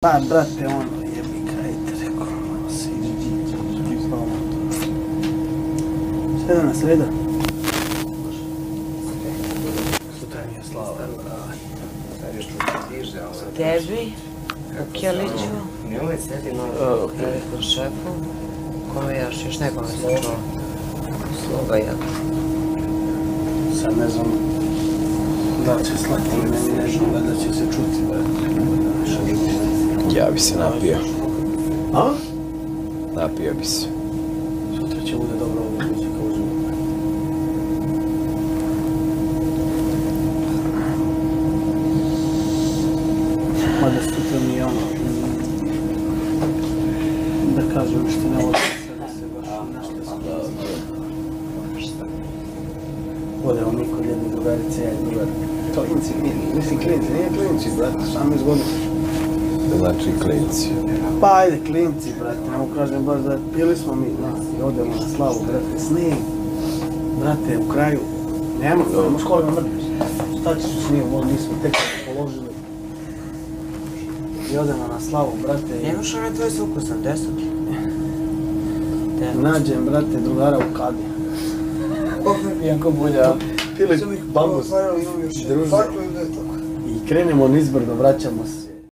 Pa, brate, ono, jebi ga, ajde, rekao, malo se iđi, spavamo to. Šta je danas, sreda? Sutra mi je slava, Tebi, u Kjeliću, u šefu, kome još nekome sam čuo. Sluga jedan. sad ne znam da li će slati meni nešto, da će se čuti, brate. Ja bi se napio. A? Napio bi se. Sutra će bude dobro ovo muzika u životu. Mada sutra mi je ono, da kažem što ne volim da se baš nešto spavim. Odemo mi kod jedne drugarice, ja i drugar. Klinci, mislim klinci, nije klinci, brate, 18 godina. Znači klinci. Pa ajde, klinci, brate, ne mogu kažem baš da pili smo mi, i odemo na slavu, brate, snijeg, brate, u kraju, nema školima mrtviš, šta ćeš u snijeg, ovo nismo tek položili. I odemo na slavu, brate. Nemaš onaj tvoj s ukusom, desuki? Nađem, brate, drugara u kadi. Iako bulja. Pili bambus, druže. I krenemo nizbrdo, vraćamo se.